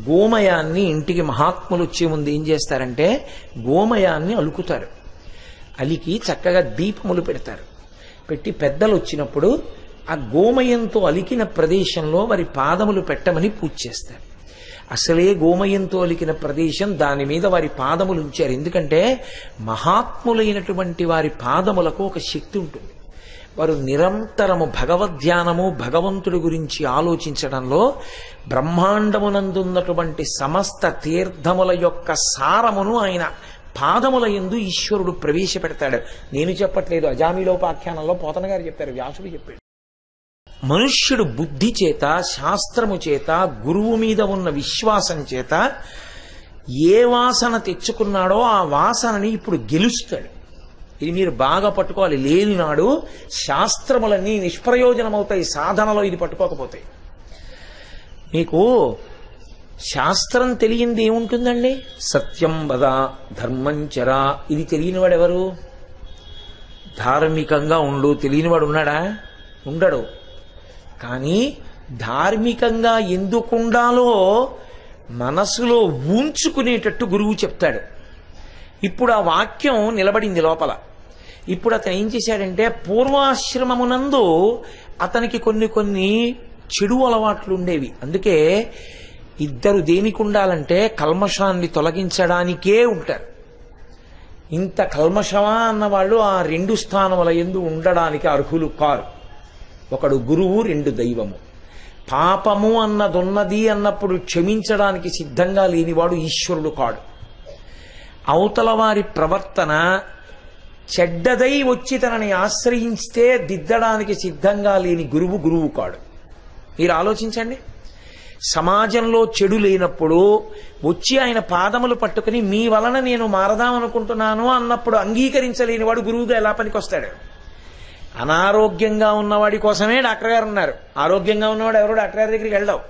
గోమయాన్ని ఇంటికి మహాత్ములు వచ్చే ముందు ఏం చేస్తారంటే గోమయాన్ని అలుకుతారు. అలికి చక్కగా దీపములు పెడతారు. పెట్టి పెద్దలు వచ్చినప్పుడు ఆ గోమయంతో అలికిన ప్రదేశంలో వారి పాదములు పెట్టమని పూజ చేస్తారు. అసలే గోమయంతో అలికిన ప్రదేశం, దాని మీద వారి పాదములు ఉంచారు. ఎందుకంటే మహాత్ములైనటువంటి వారి పాదములకు ఒక శక్తి ఉంటుంది. వారు నిరంతరము భగవద్ధ్యానము, భగవంతుడి గురించి ఆలోచించడంలో బ్రహ్మాండమునందున్నటువంటి సమస్త తీర్థముల యొక్క సారమును ఆయన పాదముల యందు ఈశ్వరుడు ప్రవేశపెడతాడు. నేను చెప్పట్లేదు, అజామిలోపాఖ్యానంలో పోతన గారు చెప్పారు, వ్యాసుడు చెప్పాడు. మనుష్యుడు బుద్ధి చేత, శాస్త్రము చేత, గురువు మీద ఉన్న విశ్వాసం చేత ఏ వాసన తెచ్చుకున్నాడో ఆ వాసనని ఇప్పుడు గెలుస్తాడు. ఇది మీరు బాగా పట్టుకోవాలి. లేనినాడు శాస్త్రములన్నీ నిష్ప్రయోజనమవుతాయి సాధనలో ఇది పట్టుకోకపోతాయి. మీకు శాస్త్రం తెలియంది ఏముంటుందండి? సత్యం వద, ధర్మం చర. ఇది తెలియనివాడు ఎవరు? ధార్మికంగా ఉండు తెలియనివాడు ఉన్నాడా? ఉండడు. కానీ ధార్మికంగా ఎందుకుండాలో మనసులో ఊంచుకునేటట్టు గురువు చెప్తాడు. ఇప్పుడు ఆ వాక్యం నిలబడింది లోపల. ఇప్పుడు అతను ఏం చేశాడంటే పూర్వాశ్రమమునందు అతనికి కొన్ని చెడు అలవాట్లు ఉండేవి. అందుకే ఇద్దరు దేనికి ఉండాలంటే కల్మషాన్ని తొలగించడానికే ఉంటారు. ఇంత కల్మషమా అన్నవాళ్ళు ఆ రెండు స్థానముల యందు ఉండడానికి అర్హులు కారు. ఒకడు గురువు, రెండు దైవము. పాపము అన్నదున్నది అన్నప్పుడు క్షమించడానికి సిద్ధంగా లేనివాడు ఈశ్వరుడు కాడు. అవతల వారి ప్రవర్తన చెడ్డదై వచ్చి తనని ఆశ్రయిస్తే దిద్దడానికి సిద్ధంగా లేని గురువు కాడు. మీరు ఆలోచించండి. సమాజంలో చెడు లేనప్పుడు వచ్చి ఆయన పాదములు పట్టుకుని మీ వలన నేను మారదామనుకుంటున్నాను అన్నప్పుడు అంగీకరించలేనివాడు గురువుగా ఎలా పనికొస్తాడు? అనారోగ్యంగా ఉన్నవాడి కోసమే డాక్టర్ గారు ఉన్నారు. ఆరోగ్యంగా ఉన్నవాడు ఎవరు డాక్టర్ గారి దగ్గరికి వెళ్ళావు.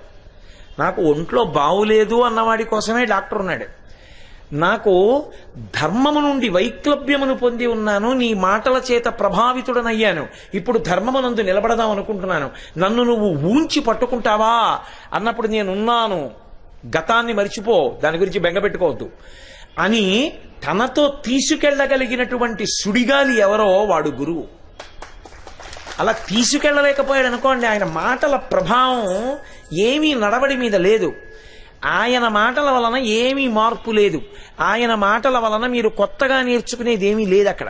నాకు ఒంట్లో బావులేదు అన్నవాడి కోసమే డాక్టర్ ఉన్నాడు. నాకు ధర్మము నుండి వైక్లభ్యమును పొంది ఉన్నాను, నీ మాటల చేత ప్రభావితుడనయ్యాను, ఇప్పుడు ధర్మమునందు నిలబడదాం అనుకుంటున్నాను, నన్ను నువ్వు ఊంచి పట్టుకుంటావా అన్నప్పుడు నేనున్నాను, గతాన్ని మరిచిపో, దాని గురించి బెంగపెట్టుకోవద్దు అని తనతో తీసుకెళ్లగలిగినటువంటి సుడిగాలి ఎవరో వాడు గురువు. అలా తీసుకెళ్లలేకపోయాడు అనుకోండి, ఆయన మాటల ప్రభావం ఏమీ నడవడి మీద లేదు. ఆయన మాటల వలన ఏమీ మార్పు లేదు. ఆయన మాటల వలన మీరు కొత్తగా నేర్చుకునేది ఏమీ లేదు అక్కడ.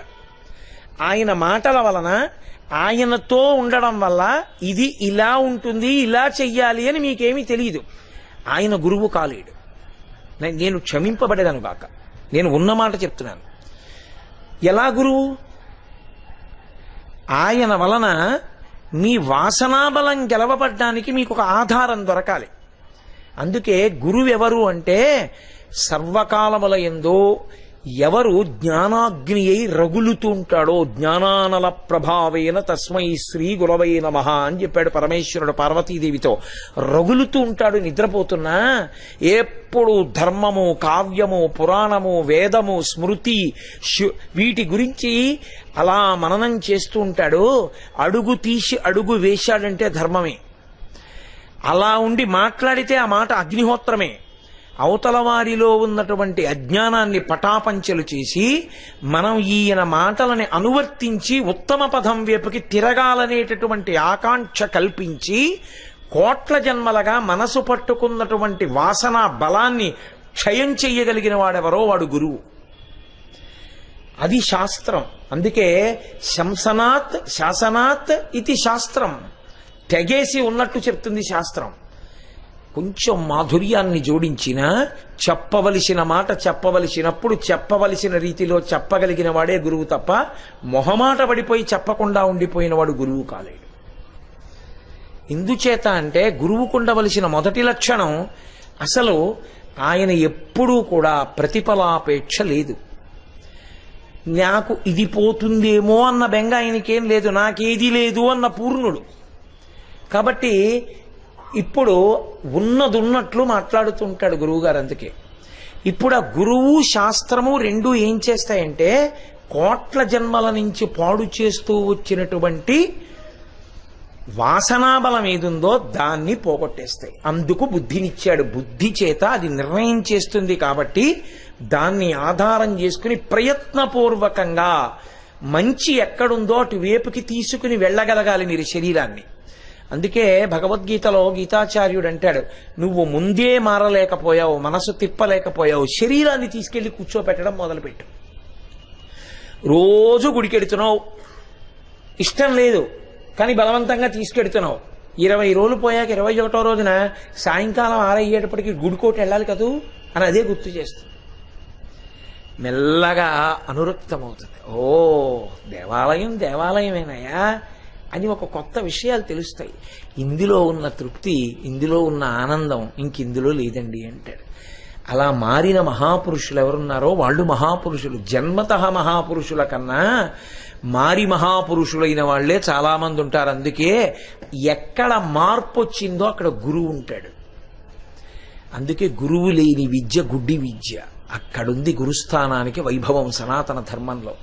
ఆయన మాటల వలన, ఆయనతో ఉండడం వల్ల ఇది ఇలా ఉంటుంది, ఇలా చెయ్యాలి అని మీకేమీ తెలియదు. ఆయన గురువు కాలేడు. నేను క్షమింపబడేదాను కాక, నేను ఉన్న మాట చెప్తున్నాను. ఎలా గురువు? ఆయన వలన మీ వాసనాబలం గెలవబడ్డానికి మీకు ఒక ఆధారం దొరకాలి. అందుకే గురువెవరు అంటే సర్వకాలముల యందు ఎవరు జ్ఞానాగ్ని అయి రగులుతూ ఉంటాడో, జ్ఞానానల ప్రభావేన తస్మై శ్రీ గురవై నమః అని చెప్పాడు పరమేశ్వరుడు పార్వతీదేవితో. రగులుతూ ఉంటాడు నిద్రపోతున్నా. ఎప్పుడు ధర్మము, కావ్యము, పురాణము, వేదము, స్మృతి వీటి గురించి అలా మననం చేస్తూ ఉంటాడు. అడుగు తీసి అడుగు వేశాడంటే ధర్మమే. అలా ఉండి మాట్లాడితే ఆ మాట అగ్నిహోత్రమే. అవతల వారిలో ఉన్నటువంటి అజ్ఞానాన్ని పటాపంచలు చేసి మనం ఈయన మాటలని అనువర్తించి ఉత్తమ పదం వైపుకి తిరగాలనేటటువంటి ఆకాంక్ష కల్పించి కోట్ల జన్మలుగా మనసు పట్టుకున్నటువంటి వాసనా బలాన్ని క్షయం చెయ్యగలిగిన వాడెవరో వాడు గురువు. అది శాస్త్రం. అందుకే శంసనాత్ శాసనాత్ ఇది శాస్త్రం. తెగేసి ఉన్నట్టు చెప్తుంది శాస్త్రం. కొంచెం మాధుర్యాన్ని జోడించిన, చెప్పవలసిన మాట చెప్పవలసినప్పుడు చెప్పవలసిన రీతిలో చెప్పగలిగిన వాడే గురువు తప్ప మొహమాట పడిపోయి చెప్పకుండా ఉండిపోయిన వాడు గురువు కాలేడు. ఎందుచేత అంటే గురువుకుండవలసిన మొదటి లక్షణం అసలు ఆయన ఎప్పుడూ కూడా ప్రతిఫలాపేక్ష లేదు. నాకు ఇది పోతుందేమో అన్న బెంగ ఆయనకేం లేదు. నాకేది లేదు అన్న పూర్ణుడు. కాబట్టి ఇప్పుడు ఉన్నదున్నట్లు మాట్లాడుతుంటాడు గురువుగారు. అందుకే ఇప్పుడు ఆ గురువు శాస్త్రము రెండు ఏం చేస్తాయంటే కోట్ల జన్మల నుంచి పాడు చేస్తూ వచ్చినటువంటి వాసనాబలం ఏదుందో దాన్ని పోగొట్టేస్తాయి. అందుకు బుద్ధినిచ్చాడు. బుద్ధి చేత అది నిర్ణయం చేస్తుంది కాబట్టి దాన్ని ఆధారం చేసుకుని ప్రయత్నపూర్వకంగా మంచి ఎక్కడుందో అటువైపుకి తీసుకుని వెళ్ళగలగాలి మీరు శరీరాన్ని. అందుకే భగవద్గీతలో గీతాచార్యుడు అంటాడు, నువ్వు ముందే మారలేకపోయావు, మనసు తిప్పలేకపోయావు, శరీరాన్ని తీసుకెళ్లి కూర్చోపెట్టడం మొదలుపెట్టు. రోజు గుడికెడుతున్నావు, ఇష్టం లేదు కానీ బలవంతంగా తీసుకెడుతున్నావు. 20 రోజులు పోయాక 21వ రోజున సాయంకాలం 6 అయ్యేటప్పటికి గుడికోటి వెళ్ళాలి కదూ అని అదే గుర్తు చేస్తుంది. మెల్లగా అనురక్తమవుతుంది. ఓ దేవాలయం దేవాలయమేనయా అని ఒక కొత్త విషయాలు తెలుస్తాయి. ఇందులో ఉన్న తృప్తి, ఇందులో ఉన్న ఆనందం ఇంకిందులో లేదండి అంటాడు. అలా మారిన మహాపురుషులు ఎవరున్నారో వాళ్ళు మహాపురుషులు. జన్మతః మహాపురుషుల కన్నా మారి మహాపురుషులైన వాళ్లే చాలా మంది ఉంటారు. అందుకే ఎక్కడ మార్పు వచ్చిందో అక్కడ గురువు ఉంటాడు. అందుకే గురువు లేని విద్య గుడ్డి విద్య. అక్కడుంది గురుస్థానానికి వైభవం సనాతన ధర్మంలో.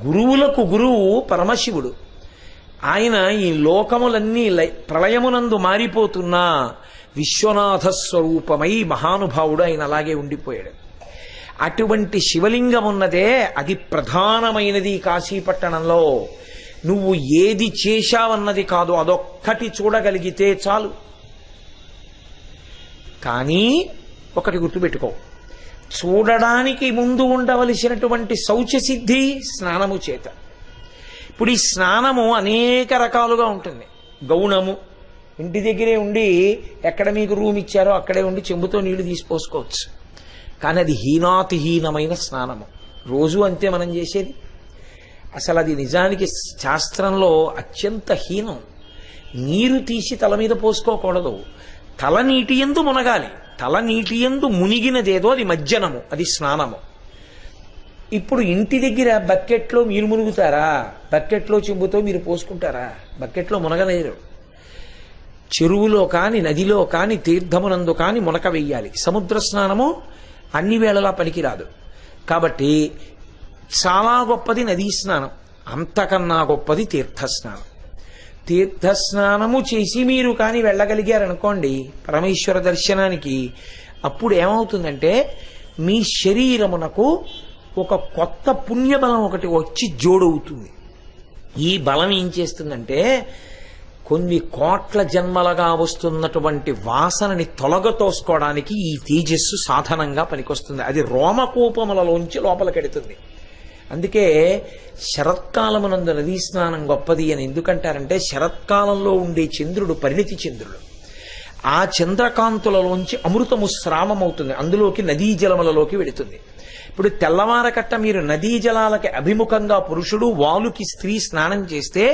గురువులకు గురువు పరమశివుడు. ఆయన ఈ లోకములన్నీ ప్రళయమునందు మారిపోతున్నా విశ్వనాథ స్వరూపమై మహానుభావుడు ఆయన అలాగే ఉండిపోయాడు. అటువంటి శివలింగం ఉన్నదే అది ప్రధానమైనది కాశీపట్టణంలో. నువ్వు ఏది చేశావన్నది కాదు, అదొక్కటి చూడగలిగితే చాలు. కానీ ఒకటి గుర్తుపెట్టుకో, చూడడానికి ముందు ఉండవలసినటువంటి శౌచసిద్ధి స్నానము చేత. ఇప్పుడు ఈ స్నానము అనేక రకాలుగా ఉంటుంది. గౌణము, ఇంటి దగ్గరే ఉండి ఎక్కడ మీకు రూమ్ ఇచ్చారో అక్కడే ఉండి చెంబుతో నీళ్లు తీసిపోసుకోవచ్చు. కానీ అది హీనాతిహీనమైన స్నానము. రోజు అంతే మనం చేసేది. అసలు అది నిజానికి శాస్త్రంలో అత్యంత హీనం. నీరు తీసి తల మీద పోసుకోకూడదు, తల నీటి యందు మునగాలి. తల నీటి యందు మునిగినదేదో అది మజ్జనము, అది స్నానము. ఇప్పుడు ఇంటి దగ్గర బకెట్లో మీరు మునుగుతారా? బకెట్లో చెంబుతో మీరు పోసుకుంటారా? బకెట్లో మునగలేరు. చెరువులో కాని నదిలో కాని తీర్థమునందు కాని మునక వెయ్యాలి. సముద్ర స్నానము అన్ని వేళలా పనికిరాదు. కాబట్టి చాలా గొప్పది నదీ స్నానం, అంతకన్నా గొప్పది తీర్థస్నానం. తీర్థస్నానము చేసి మీరు కానీ వెళ్ళగలిగారనుకోండి పరమేశ్వర దర్శనానికి, అప్పుడు ఏమవుతుందంటే మీ శరీరమునకు ఒక కొత్త పుణ్యబలం ఒకటి వచ్చి జోడవుతుంది. ఈ బలం ఏం చేస్తుందంటే కొన్ని కోట్ల జన్మలుగా వస్తున్నటువంటి వాసనని తొలగతోసుకోవడానికి ఈ తేజస్సు సాధనంగా పనికొస్తుంది. అది రోమకూపములలోంచి లోపలికెడుతుంది. అందుకే శరత్కాలమునందు నదీ స్నానం గొప్పది అని ఎందుకంటారంటే శరత్కాలంలో ఉండే చంద్రుడు పరిణితి చంద్రుడు. ఆ చంద్రకాంతులలోంచి అమృతము స్రావమవుతుంది, అందులోకి నదీ జలములలోకి వెడుతుంది. ఇప్పుడు తెల్లవారకట్ట మీరు నదీ జలాలకి అభిముఖంగా పురుషుడు, వాలుకి స్త్రీ స్నానం చేస్తే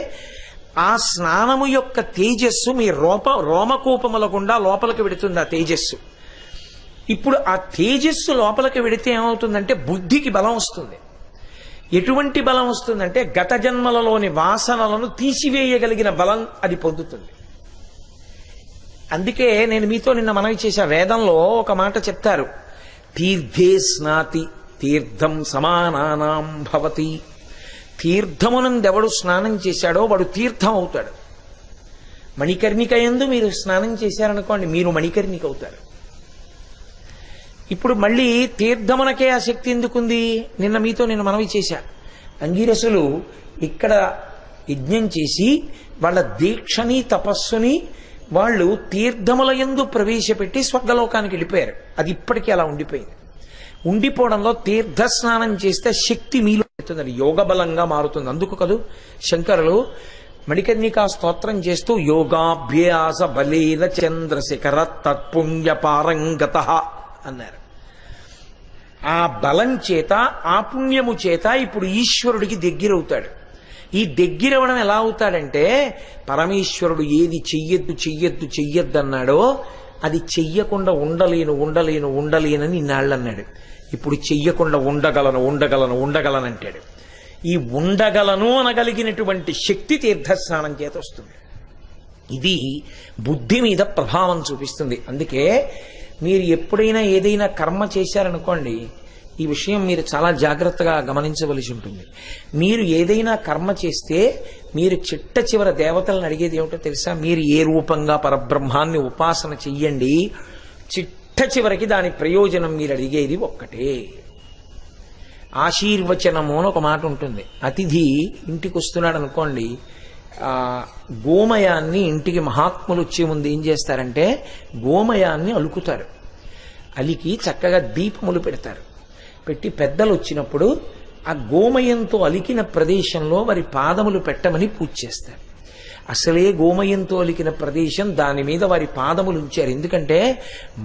ఆ స్నానము యొక్క తేజస్సు మీ రోమకూపముల గుండా లోపలికి వెడుతుంది. ఆ తేజస్సు ఇప్పుడు ఆ తేజస్సు లోపలికి వెడితే ఏమవుతుందంటే బుద్ధికి బలం వస్తుంది. ఎటువంటి బలం వస్తుందంటే గత జన్మలలోని వాసనలను తీసివేయగలిగిన బలం అది పొందుతుంది. అందుకే నేను మీతో నిన్న మనవి చేశా, వేదంలో ఒక మాట చెప్తారు, తీర్థే స్నాతి తీర్థం సమానానాం భవతి. తీర్థమునందెవడు స్నానం చేశాడో వాడు తీర్థం అవుతాడు. మణికర్ణిక యందు మీరు స్నానం చేశారనుకోండి మీరు మణికర్ణిక అవుతారు. ఇప్పుడు మళ్ళీ తీర్థమునకే ఆ శక్తి ఎందుకుంది? నిన్న మీతో నేను మనవి చేశా, అంగీరసులు ఇక్కడ యజ్ఞం చేసి వాళ్ళ దీక్షని తపస్సుని వాళ్ళు తీర్థముల యందు ప్రవేశపెట్టి స్వర్గలోకానికి వెళ్ళిపోయారు. అది ఇప్పటికీ అలా ఉండిపోయింది. ఉండిపోవడంలో తీర్థ స్నానం చేస్తే శక్తి మీలో పెడుతుంది, యోగ బలంగా మారుతుంది. అందుకు కదూ శంకరులు మణికర్ణికా స్తోత్రం చేస్తూ యోగాభ్యాస బలేన చంద్రశిఖర తత్పుణ్య పారంగత అన్నారు. ఆ బలం చేత ఆ పుణ్యము చేత ఇప్పుడు ఈశ్వరుడికి దగ్గరవుతాడు. ఈ దగ్గరవడం ఎలా అవుతాడంటే పరమేశ్వరుడు ఏది చెయ్యొద్దు చెయ్యొద్దు చెయ్యొద్దన్నాడో అది చెయ్యకుండా ఉండలేనని ఇన్నాళ్ళు అన్నాడు. ఇప్పుడు చెయ్యకుండా ఉండగలనంటాడు. ఈ ఉండగలను అనగలిగినటువంటి శక్తి తీర్థస్నానం చేత వస్తుంది. ఇది బుద్ధి మీద ప్రభావం చూపిస్తుంది. అందుకే మీరు ఎప్పుడైనా ఏదైనా కర్మ చేశారనుకోండి, ఈ విషయం మీరు చాలా జాగ్రత్తగా గమనించవలసి ఉంటుంది. మీరు ఏదైనా కర్మ చేస్తే మీరు చిట్ట చివర దేవతలను అడిగేది ఏమిటో తెలుసా? మీరు ఏ రూపంగా పరబ్రహ్మాన్ని ఉపాసన చెయ్యండి, చిట్ట చివరికి దాని ప్రయోజనం మీరు అడిగేది ఒక్కటే. ఆశీర్వచనము అని ఒక మాట ఉంటుంది. అతిథి ఇంటికి వస్తున్నాడు అనుకోండి, గోమయాన్ని ఇంటికి మహాత్ములు వచ్చే ముందు ఏం చేస్తారంటే గోమయాన్ని అలుకుతారు. అలికి చక్కగా దీపములు పెడతారు. పెట్టి పెద్దలు వచ్చినప్పుడు ఆ గోమయంతో అలికిన ప్రదేశంలో వారి పాదములు పెట్టమని పూజ చేస్తారు. అసలే గోమయంతో అలికిన ప్రదేశం, దాని మీద వారి పాదములు ఉంచారు. ఎందుకంటే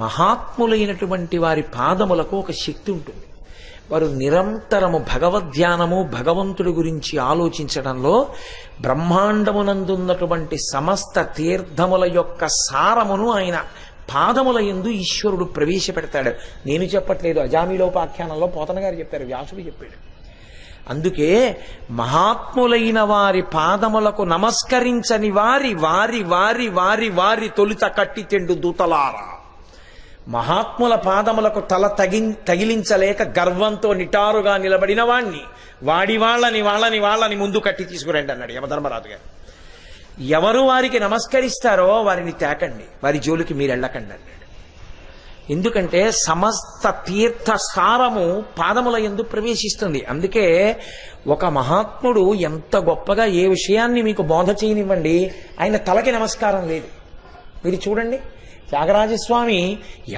మహాత్ములైనటువంటి వారి పాదములకు ఒక శక్తి ఉంటుంది. వారు నిరంతరము భగవద్ధ్యానము, భగవంతుడి గురించి ఆలోచించడంలో బ్రహ్మాండమునందున్నటువంటి సమస్త తీర్థముల యొక్క సారమును ఆయన పాదముల యందు ఈశ్వరుడు ప్రవేశపెడతాడు. నేను చెప్పట్లేదు, అజామిలోపాఖ్యానంలో పోతన గారు చెప్పారు, వ్యాసుడు చెప్పాడు. అందుకే మహాత్ములైన వారి పాదములకు నమస్కరించని వారి వారి వారి వారి వారి తొలుత కట్టి తెండు దూతలారా. మహాత్ముల పాదములకు తల తగిలించలేక గర్వంతో నిటారుగా నిలబడిన వాణ్ణి వాళ్ళని ముందు కట్టి తీసుకురండి అన్నాడు యమధర్మరాజు గారు. ఎవరు వారికి నమస్కరిస్తారో వారిని తేకండి, వారి జోలికి మీరు వెళ్ళకండి అన్నాడు. ఎందుకంటే సమస్త తీర్థ సారము పాదముల యందు ప్రవేశిస్తుంది. అందుకే ఒక మహాత్ముడు ఎంత గొప్పగా ఏ విషయాన్ని మీకు బోధ చేయనివ్వండి, ఆయన తలకి నమస్కారం లేదు. మీరు చూడండి, త్యాగరాజస్వామి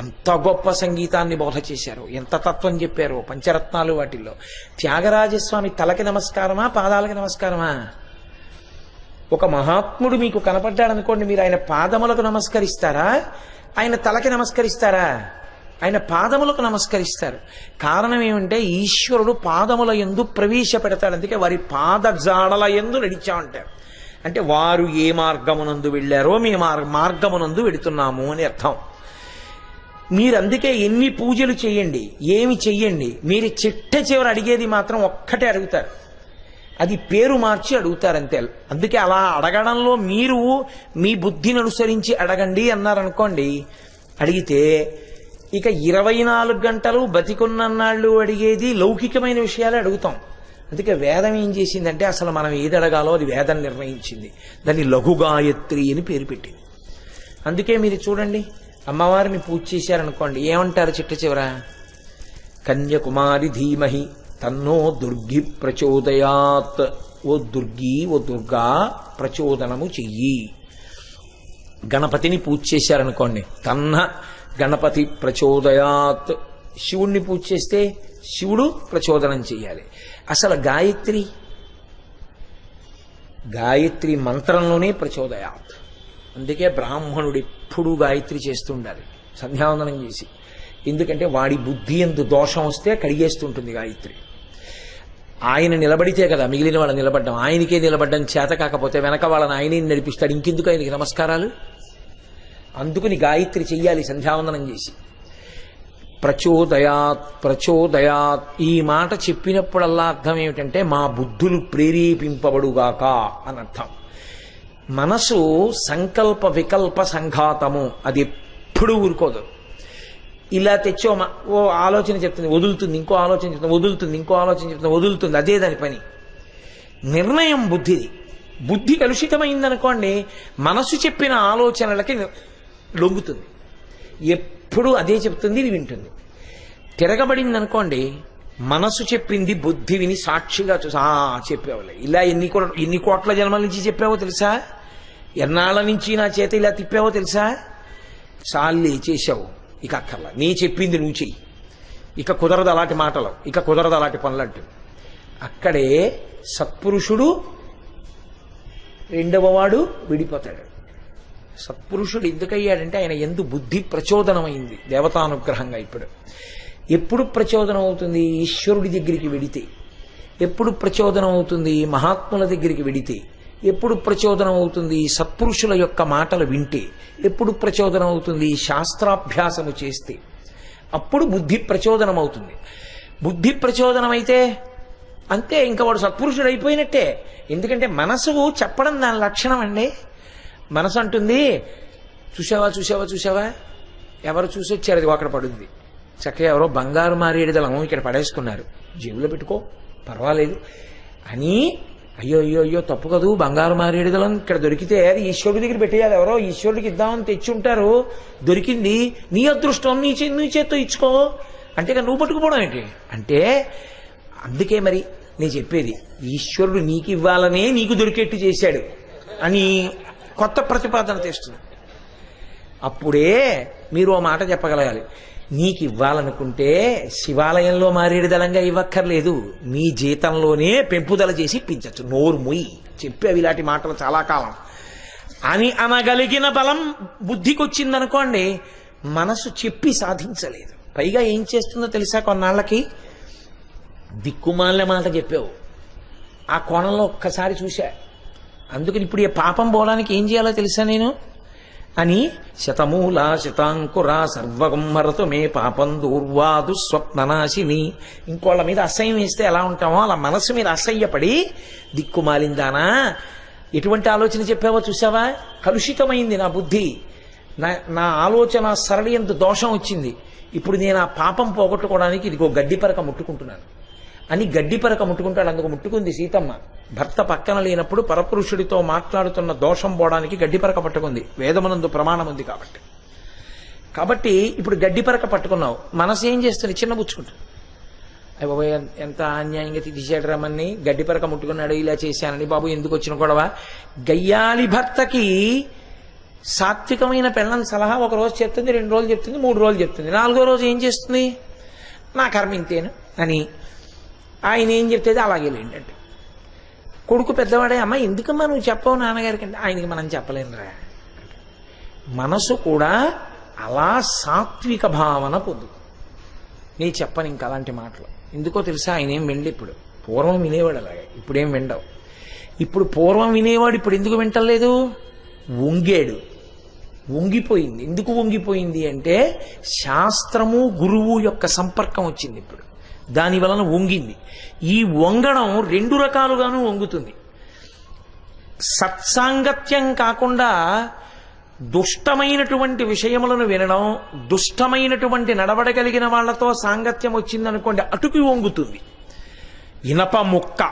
ఎంత గొప్ప సంగీతాన్ని బోధ చేశారు, ఎంత తత్వం చెప్పారు పంచరత్నాలు వాటిల్లో. త్యాగరాజస్వామి తలకి నమస్కారమా, పాదాలకి నమస్కారమా? ఒక మహాత్ముడు మీకు కనపడ్డాడనుకోండి, మీరు ఆయన పాదములకు నమస్కరిస్తారా, ఆయన తలకి నమస్కరిస్తారా? ఆయన పాదములకు నమస్కరిస్తారు. కారణం ఏమంటే ఈశ్వరుడు పాదముల యందు ప్రవేశపెడతాడు. అందుకే వారి పాద జాడల యందు నడిచామంటారు. అంటే వారు ఏ మార్గమునందు వెళ్ళారో మీ మార్గమునందు వెడుతున్నాము అని అర్థం. మీరు అందుకే ఎన్ని పూజలు చేయండి, ఏమి చెయ్యండి, మీరు చిట్ట చివరి అడిగేది మాత్రం ఒక్కటే అడుగుతారు. అది పేరు మార్చి అడుగుతారంతే. అందుకే అలా అడగడంలో మీరు మీ బుద్ధిని అనుసరించి అడగండి అన్నారనుకోండి, అడిగితే ఇక 24 గంటలు బతికున్నన్నాళ్ళు అడిగేది లౌకికమైన విషయాలే అడుగుతాం. అందుకే వేదం ఏం చేసిందంటే అసలు మనం ఏది అడగాలో అది వేదం నిర్ణయించింది. దాన్ని లఘుగాయత్రి అని పేరు పెట్టింది. అందుకే మీరు చూడండి, అమ్మవారిని పూజ చేశారనుకోండి, ఏమంటారు చిట్ట చివర? కన్యాకుమారి ధీమహి తన్నో దుర్గి ప్రచోదయాత్. ఓ దుర్గి, ఓ దుర్గా ప్రచోదనము చెయ్యి. గణపతిని పూజ చేశారనుకోండి, తన్న గణపతి ప్రచోదయాత్. శివుణ్ణి పూజ చేస్తే శివుడు ప్రచోదనం చెయ్యాలి. అసలు గాయత్రి మంత్రంలోనే ప్రచోదయాత్. అందుకే బ్రాహ్మణుడు ఎప్పుడూ గాయత్రి చేస్తుండాలి సంధ్యావందనం చేసి. ఎందుకంటే వాడి బుద్ధి ఎందు దోషం వస్తే కడిగేస్తుంటుంది గాయత్రి. ఆయన నిలబడితే కదా మిగిలిన వాళ్ళని నిలబడ్డం. ఆయనకే నిలబడ్డం చేత కాకపోతే వెనక వాళ్ళని ఆయనే నడిపిస్తాడు. ఇంకెందుకు ఆయనకి నమస్కారాలు? అందుకుని గాయత్రి చెయ్యాలి సంధ్యావందనం చేసి. ప్రచోదయాత్ ప్రచోదయాత్ ఈ మాట చెప్పినప్పుడల్లా అర్థం ఏమిటంటే మా బుద్ధులు ప్రేరేపింపబడుగాక అని అర్థం. మనసు సంకల్ప వికల్ప సంఘాతము, అది ఎప్పుడూ ఊరుకోదు. ఇలా తెచ్చో ఓ ఆలోచన చెప్తుంది వదులుతుంది, ఇంకో ఆలోచన చెప్తుంది వదులుతుంది, ఇంకో ఆలోచన చెప్తుంది వదులుతుంది, అదే దాని పని. నిర్ణయం బుద్ధిది. బుద్ధి కలుషితమైందనుకోండి, మనసు చెప్పిన ఆలోచనలకి లొంగుతుంది. ఎప్పుడు అదే చెప్తుంది, ఇది వింటుంది. తిరగబడింది అనుకోండి, మనసు చెప్పింది బుద్ధి విని సాక్షిగా చూసి చెప్పేవాళ్ళే. ఇలా ఎన్ని కోట్ల జన్మల నుంచి చెప్పావో తెలుసా? ఎన్నాళ్ళ నుంచి నా చేత ఇలా తిప్పావో తెలుసా? చాలే చేశావు, ఇక అక్కర్లా, నీ చెప్పింది నువ్వు చెయ్యి, ఇక కుదరదు అలాంటి మాటలు, ఇక కుదరదు అలాంటి పనులంటూ. అక్కడే సత్పురుషుడు రెండవ వాడు విడిపోతాడు. సత్పురుషుడు ఎందుకయ్యాడంటే ఆయన ఎందు బుద్ధి ప్రచోదనమైంది దేవతానుగ్రహంగా. ఎప్పుడు ప్రచోదనం అవుతుంది? ఈశ్వరుడి దగ్గరికి వెడితే. ఎప్పుడు ప్రచోదనం అవుతుంది? మహాత్ముల దగ్గరికి వెడితే. ఎప్పుడు ప్రచోదనం అవుతుంది? సత్పురుషుల యొక్క మాటలు వింటే. ఎప్పుడు ప్రచోదనం అవుతుంది? శాస్త్రాభ్యాసము చేస్తే. అప్పుడు బుద్ధి ప్రచోదనం అవుతుంది. బుద్ధి ప్రచోదనం అయితే అంతే, ఇంకా వాడు సత్పురుషుడు అయిపోయినట్టే. ఎందుకంటే మనసు చెప్పడం దాని లక్షణం అండి. మనసు అంటుంది చూసావా చూసావా చూసావా, ఎవరు చూసొచ్చారు, అది అక్కడ పడుంది, చక్కగా ఎవరో బంగారు మారేడుదలం ఇక్కడ పడేసుకున్నారు, జేబులో పెట్టుకో పర్వాలేదు అని, అయ్యో అయ్యో అయ్యో తప్పు కదూ, బంగారు మారేడుదలం ఇక్కడ దొరికితే అది ఈశ్వరుడి దగ్గర పెట్టేయాలి, ఎవరో ఈశ్వరుడికి ఇద్దామని తెచ్చి ఉంటారు, దొరికింది నీ అదృష్టం, నీ చేత్తో ఇచ్చుకో అంటే నువ్వు పట్టుకుపోవడం ఏంటి అంటే, అందుకే మరి నేను చెప్పేది, ఈశ్వరుడు నీకు ఇవ్వాలనే నీకు దొరికేట్టు చేశాడు అని కొత్త ప్రతిపాదన తెస్తుంది. అప్పుడే మీరు ఓ మాట చెప్పగలగాలి, నీకు ఇవ్వాలనుకుంటే శివాలయంలో మారేడుదలంగా ఇవ్వక్కర్లేదు, నీ జీతంలోనే పెంపుదల చేసి ఇప్పించచ్చు, నోరు మొయ్యి చెప్పేవి ఇలాంటి మాటలు చాలా కాలం అని అనగలిగిన బలం బుద్ధికి వచ్చిందనుకోండి, మనసు చెప్పి సాధించలేదు. పైగా ఏం చేస్తుందో తెలుసా, కొన్నాళ్ళకి దిక్కుమాలిన మాట చెప్పావు, ఆ కోణంలో ఒక్కసారి చూశా, అందుకని ఇప్పుడు ఈ పాపం పోవడానికి ఏం చేయాలో తెలుసా నేను అని, శతమూల శతాంకుర సర్వగుమ్మరతు మే పాపం దూర్వాదు స్వప్ననాశిని. ఇంకోళ్ళ మీద అసహ్యం వేస్తే ఎలా ఉంటామో అలా మనసు మీద అసహ్యపడి, దిక్కుమాలిందానా ఎటువంటి ఆలోచన చెప్పావో చూసావా, కలుషితమైంది నా బుద్ధి, నా ఆలోచన సరళి ఎంత దోషం వచ్చింది, ఇప్పుడు నేను ఆ పాపం పోగొట్టుకోవడానికి ఇదిగో గడ్డిపరక ముట్టుకుంటున్నాను అని గడ్డిపరక ముట్టుకుంటాడు. అందుకు ముట్టుకుంది సీతమ్మ. భర్త పక్కన లేనప్పుడు పరపురుషుడితో మాట్లాడుతున్న దోషం పోవడానికి గడ్డిపరక పట్టుకుంది, వేదమునందు ప్రమాణం ఉంది కాబట్టి. కాబట్టి ఇప్పుడు గడ్డిపరక పట్టుకున్నావు, మనసు ఏం చేస్తుంది, చిన్నబుచ్చుకుంటుంది. అయ్య బాబు ఎంత అన్యాయంగా తీసేడు రమ్మని, గడ్డిపరక ముట్టుకున్నాడు, ఇలా చేశానని, బాబు ఎందుకు వచ్చిన గొడవ. గయ్యాలి భర్తకి సాత్వికమైన పెళ్ళం సలహా ఒక రోజు చెప్తుంది, 2 రోజులు చెప్తుంది, 3 రోజులు చెప్తుంది, 4వ రోజు ఏం చేస్తుంది, నా కర్మ ఇంతేను అని ఆయన ఏం చెప్తే అలాగే లేండి. కొడుకు పెద్దవాడే, అమ్మ ఎందుకమ్మా నువ్వు చెప్పవు నాన్నగారికి అంటే, ఆయనకి మనం చెప్పలేనురా. మనసు కూడా అలా సాత్విక భావన పొందు. నీ చెప్పను ఇంకా అలాంటి మాటలు, ఎందుకో తెలుసా, ఆయన ఏం విండి, ఇప్పుడు పూర్వం వినేవాడు అలాగే, ఇప్పుడేం విండవు. ఇప్పుడు పూర్వం వినేవాడు, ఇప్పుడు ఎందుకు వింటలేదు, వంగాడు, వంగిపోయింది. ఎందుకు వంగిపోయింది అంటే శాస్త్రము గురువు యొక్క సంపర్కం వచ్చింది ఇప్పుడు, దాని వలన వంగింది. ఈ వంగడం 2 రకాలుగాను వంగుతుంది. సత్సాంగత్యం కాకుండా దుష్టమైనటువంటి విషయములను వినడం, దుష్టమైనటువంటి నడవడగలిగిన వాళ్లతో సాంగత్యం వచ్చిందనుకోండి అటుకి వంగుతుంది. ఇనప ముక్క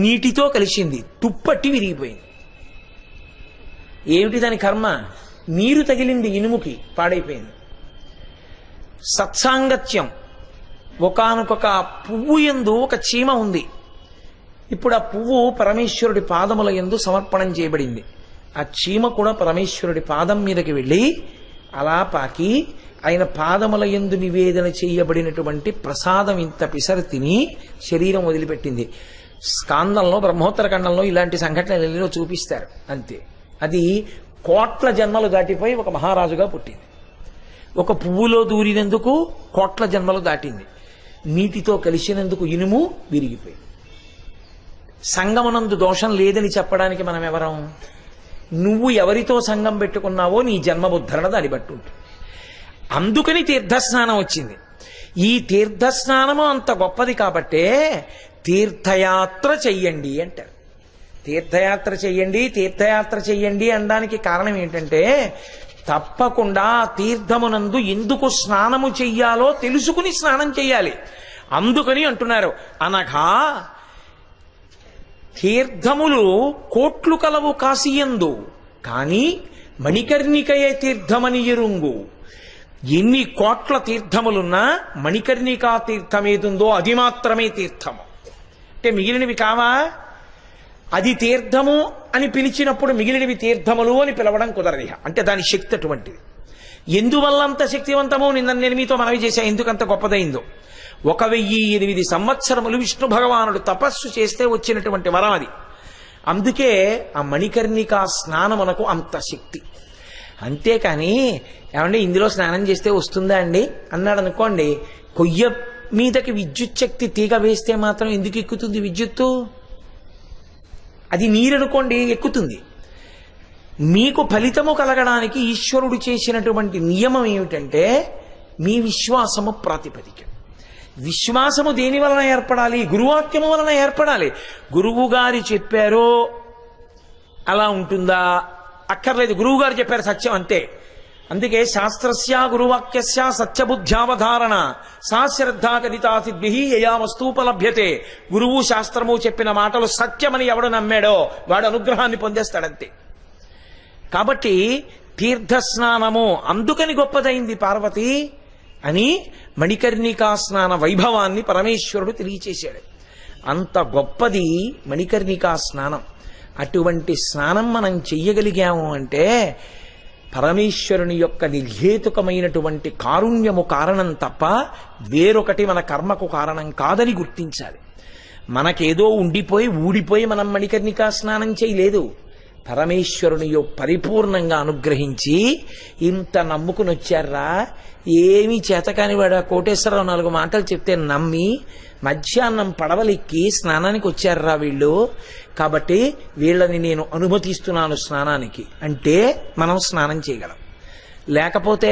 నీటితో కలిసింది, తుప్పట్టి విరిగిపోయింది. ఏమిటి దాని కర్మ, నీరు తగిలింది ఇనుముకి, పాడైపోయింది. సత్సాంగత్యం, ఒకానొక పువ్వు యందు ఒక చీమ ఉంది, ఇప్పుడు ఆ పువ్వు పరమేశ్వరుడి పాదముల యందు సమర్పణం చేయబడింది. ఆ చీమ కూడా పరమేశ్వరుడి పాదం మీదకి వెళ్ళి అలా పాకి ఆయన పాదముల యందు నివేదన చేయబడినటువంటి ప్రసాదం ఇంత పిసరు తిని శరీరం వదిలిపెట్టింది. స్కాందంలో బ్రహ్మోత్తర ఖండంలో ఇలాంటి సంఘటనలు చూపిస్తారు. అంతే, అది కోట్ల జన్మలు దాటిపోయి ఒక మహారాజుగా పుట్టింది. ఒక పువ్వులో దూరినందుకు కోట్ల జన్మలు దాటింది, నీటితో కలిసినందుకు ఇనుము విరిగిపోయింది. సంగమనందు దోషం లేదని చెప్పడానికి మనం ఎవరం, నువ్వు ఎవరితో సంగం పెట్టుకున్నావో నీ జన్మబుద్ధరణ దాన్ని బట్టి ఉంటుంది. అందుకని తీర్థస్నానం వచ్చింది. ఈ తీర్థస్నానము అంత గొప్పది కాబట్టే తీర్థయాత్ర చెయ్యండి అంటారు. తీర్థయాత్ర చెయ్యండి, తీర్థయాత్ర చెయ్యండి అనడానికి కారణం ఏంటంటే, తప్పకుండా తీర్థమునందు ఎందుకు స్నానము చెయ్యాలో తెలుసుకుని స్నానం చెయ్యాలి. అందుకని అంటున్నారు, అనగా తీర్థములు కోట్లు కలవు కాశీయందు, కానీ మణికర్ణికయే తీర్థమని ఎరుంగు. ఎన్ని కోట్ల తీర్థములున్నా మణికర్ణికా తీర్థమేదుందో అది మాత్రమే తీర్థము. అంటే మిగిలినవి కావా, అది తీర్థము అని పిలిచినప్పుడు మిగిలినవి తీర్థములు అని పిలవడం కుదరదు. అంటే దాని శక్తి అటువంటిది. ఎందువల్ల అంత శక్తివంతమో నేను మీతో మనవి చేశా, ఎందుకంత గొప్పదైందో. 1008 సంవత్సరములు విష్ణు భగవానుడు తపస్సు చేస్తే వచ్చినటువంటి వరం అది. అందుకే ఆ మణికర్ణికా స్నానమునకు అంత శక్తి. అంతేకాని ఏమంటే ఇందులో స్నానం చేస్తే వస్తుందా అండి అన్నాడు అనుకోండి, కొయ్య మీదకి విద్యుత్ శక్తి తీగ వేస్తే మాత్రం ఎందుకు ఎక్కుతుంది విద్యుత్తు? అది నీరనుకోండి ఎక్కుతుంది. మీకు ఫలితము కలగడానికి ఈశ్వరుడు చేసినటువంటి నియమం ఏమిటంటే, మీ విశ్వాసము ప్రాతిపదిక. విశ్వాసము దేని వలన ఏర్పడాలి? గురువాక్యము వలన ఏర్పడాలి. గురువు గారు చెప్పారో అలా ఉంటుందా? అక్కర్లేదు, గురువు గారు చెప్పారు సత్యం అంతే. అందుకే శాస్త్రస్య గురువాక్యస్య సత్యబుద్ధ్యావధారణ సా శ్రద్ధా కరితా సిద్భిః యయా వస్తూపలభ్యతే. గురువు శాస్త్రము చెప్పిన మాటలు సత్యమని ఎవడు నమ్మాడో వాడు అనుగ్రహాన్ని పొందేస్తాడంతే. కాబట్టి తీర్థస్నానము అందుకని గొప్పదైంది పార్వతి అని మణికర్ణికా స్నాన వైభవాన్ని పరమేశ్వరుడు తెలియచేశాడు. అంత గొప్పది మణికర్ణికా స్నానం. అటువంటి స్నానం మనం చెయ్యగలిగాము అంటే పరమేశ్వరుని యొక్క నిర్హేతుకమైనటువంటి కారుణ్యము కారణం తప్ప వేరొకటి మన కర్మకు కారణం కాదని గుర్తించాలి. మనకేదో ఉండిపోయి ఊడిపోయి మనం మణికర్ణికా స్నానం చేయలేదు. పరమేశ్వరుని పరిపూర్ణంగా అనుగ్రహించి ఇంత నమ్ముకుని వచ్చారా, ఏమీ చేతకాని వాడు కోటేశ్వరరావు 4 మాటలు చెప్తే నమ్మి మధ్యాహ్నం పడవలెక్కి స్నానానికి వచ్చారా వీళ్ళు, కాబట్టి వీళ్ళని నేను అనుమతిస్తున్నాను స్నానానికి అంటే మనం స్నానం చేయగలం. లేకపోతే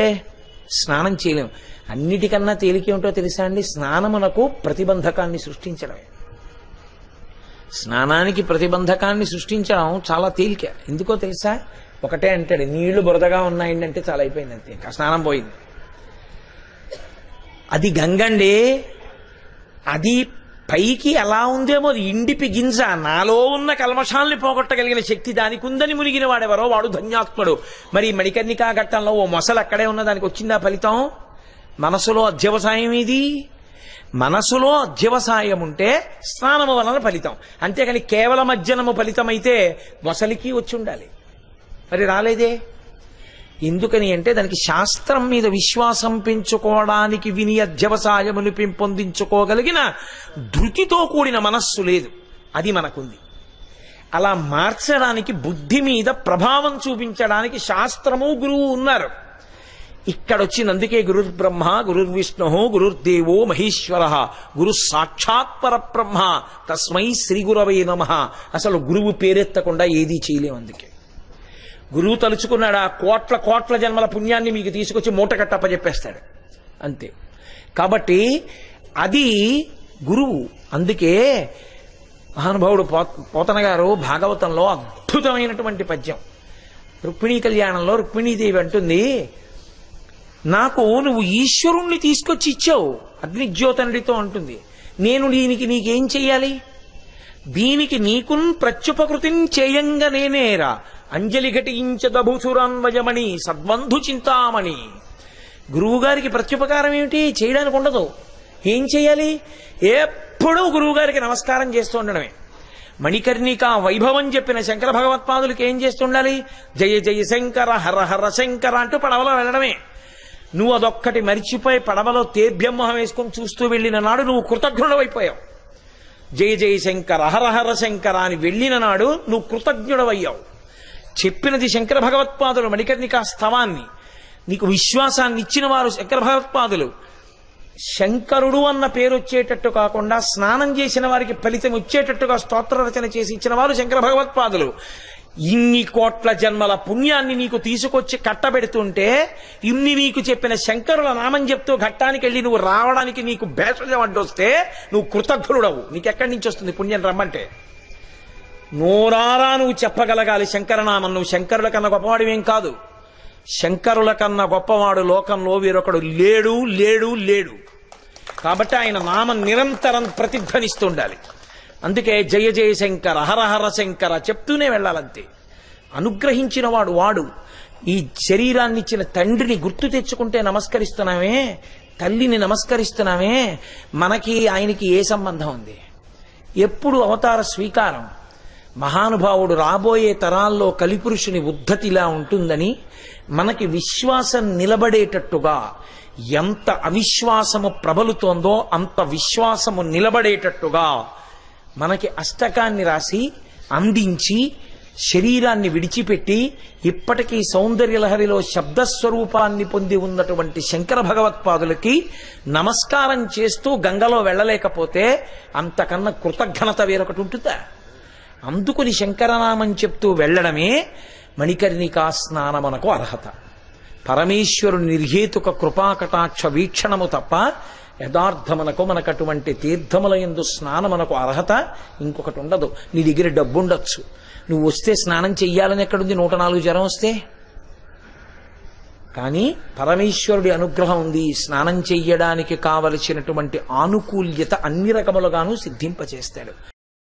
స్నానం చేయలేం. అన్నిటికన్నా తేలికేమిటో తెలుసా అండి? స్నానమునకు ప్రతిబంధకాన్ని సృష్టించడమే. స్నానానికి ప్రతిబంధకాన్ని సృష్టించడం చాలా తేలిక. ఎందుకో తెలుసా? ఒకటే అంటాడు, నీళ్లు బురదగా ఉన్నాయండి అంటే చాలా అయిపోయింది, అంతే, స్నానం పోయింది. అది గంగండి, అది పైకి ఎలా ఉందేమో, అది ఇండిపి గింజ. నాలో ఉన్న కల్మషాల్ని పోగొట్టగలిగిన శక్తి దానికి ఉందని మునిగిన వాడెవరో వాడు ధన్యాత్ముడు. మరి మణికర్ణికా ఘట్టంలో ఓ మొసలు అక్కడే ఉన్న దానికి వచ్చిందా ఫలితం? మనసులో అధ్యవసాయం ఇది. మనసులో అధ్యవసాయం ఉంటే స్నానము వలన ఫలితం. అంతేకాని కేవలం మజ్జనము ఫలితమైతే మొసలికి వచ్చి ఉండాలి, మరి రాలేదే. ఎందుకని అంటే దానికి శాస్త్రం మీద విశ్వాసం పెంచుకోవడానికి విని అధ్యవసాయమును పెంపొందించుకోగలిగిన ధృతితో కూడిన మనస్సు లేదు, అది మనకుంది. అలా మార్చడానికి బుద్ధి మీద ప్రభావం చూపించడానికి శాస్త్రము గురువు ఉన్నారు. ఇక్కడొచ్చినందుకే గురుర్బ్రహ్మ గురుర్విష్ణు గురుర్దేవో మహేశ్వర గురు సాక్షాత్ పరబ్రహ్మ తస్మై శ్రీ గురవే నమః. అసలు గురువు పేరెత్తకుండా ఏదీ చేయలేం. అందుకే గురువు తలుచుకున్నాడా కోట్ల కోట్ల జన్మల పుణ్యాన్ని మీకు తీసుకొచ్చి మూట కట్టప్పజెప్పేస్తాడు, అంతే. కాబట్టి అది గురువు. అందుకే మహానుభావుడు పోతన గారు భాగవతంలో అద్భుతమైనటువంటి పద్యం, రుక్మిణీ కళ్యాణంలో రుక్మిణీదేవి అంటుంది, నాకు నువ్వు ఈశ్వరుణ్ణి తీసుకొచ్చి ఇచ్చావు అగ్నిజ్యోతనుడితో అంటుంది, నేను దీనికి నీకేం చెయ్యాలి? దీనికి నీకున్ ప్రత్యుపకృతిం చేయంగా నేనేరా అంజలి ఘటించదభూసురాన్వయమణి సద్బంధు చింతామణి. గురువుగారికి ప్రత్యుపకారం ఏమిటి? చేయడానికి ఉండదు. ఏం చెయ్యాలి? ఎప్పుడూ గురువుగారికి నమస్కారం చేస్తూ ఉండడమే. మణికర్ణికా వైభవం చెప్పిన శంకర భగవత్పాదులకి ఏం చేస్తుండాలి? జయ జయ శంకర హర హర శంకర అంటూ పడవలో వెళ్ళడమే. నువ్వు అదొక్కటి మరిచిపోయి పడవలో తేభ్యమొహం వేసుకొని చూస్తూ వెళ్ళిన నాడు నువ్వు కృతజ్ఞుడవైపోయావు. జయ జయ శంకర హర హర శంకర అని వెళ్ళిన నాడు నువ్వు కృతజ్ఞుడవయ్యావు. చెప్పినది శంకర భగవత్పాదులు మణికర్ణికా స్తవాన్ని. నీకు విశ్వాసాన్ని ఇచ్చిన వారు శంకర భగవత్పాదులు. శంకరుడు అన్న పేరు వచ్చేటట్టు కాకుండా స్నానం చేసిన వారికి ఫలితం వచ్చేటట్టుగా స్తోత్ర రచన చేసి ఇచ్చిన వారు శంకర భగవత్పాదులు. ఇన్ని కోట్ల జన్మల పుణ్యాన్ని నీకు తీసుకొచ్చి కట్టబెడుతుంటే ఇన్ని నీకు చెప్పిన శంకరుల నామం చెప్తూ ఘట్టానికి వెళ్ళి నువ్వు రావడానికి నీకు భేషజం అడ్డొస్తే నువ్వు కృతజ్ఞుడవు. నీకెక్కడి నుంచి వస్తుంది పుణ్యం రమ్మంటే? నోరారా నువ్వు చెప్పగలగాలి శంకరనామం. నువ్వు శంకరుల కన్నా గొప్పవాడివేం కాదు. శంకరుల కన్నా గొప్పవాడు లోకంలో వేరొకడు లేడు లేడు లేడు. కాబట్టి ఆయన నామం నిరంతరం ప్రతిధ్వనిస్తుండాలి. అందుకే జయ జయ శంకర హర హర శంకర చెప్తూనే వెళ్ళాలంతే. అనుగ్రహించిన వాడు వాడు. ఈ శరీరాన్ని ఇచ్చిన తండ్రిని గుర్తు తెచ్చుకుంటే నమస్కరిస్తున్నామే, తల్లిని నమస్కరిస్తున్నామే, మనకి ఆయనకి ఏ సంబంధం ఉంది? ఎప్పుడు అవతార స్వీకారం. మహానుభావుడు రాబోయే తరాల్లో కలిపురుషుని ఉద్ధతిలా ఉంటుందని మనకి విశ్వాసం నిలబడేటట్టుగా, ఎంత అవిశ్వాసము ప్రబలుతోందో అంత విశ్వాసము నిలబడేటట్టుగా మనకి అష్టకాన్ని రాసి అందించి శరీరాన్ని విడిచిపెట్టి ఇప్పటికీ సౌందర్యలహరిలో శబ్దస్వరూపాన్ని పొంది ఉన్నటువంటి శంకర భగవత్పాదులకి నమస్కారం చేస్తూ గంగలో వెళ్ళలేకపోతే అంతకన్నా కృతజ్ఞత వేరొకటి ఉంటుందా? అందుకుని శంకరనామం చెప్తూ వెళ్ళడమే మణికర్ణికా స్నానమునకు అర్హత. పరమేశ్వరుని నిర్హేతుక కృపాకటాక్ష వీక్షణము తప్ప యథార్థమునకు మనకటువంటి తీర్థముల యందు స్నానమునకు అర్హత ఇంకొకటి ఉండదు. నీ దగ్గర డబ్బు ఉండొచ్చు, నువ్వు వస్తే స్నానం చెయ్యాలని ఎక్కడుంది? 104 జ్వరం వస్తే కానీ పరమేశ్వరుడి అనుగ్రహం ఉంది, స్నానం చెయ్యడానికి కావలసినటువంటి ఆనుకూల్యత అన్ని రకములుగాను సిద్ధింపచేస్తాడు.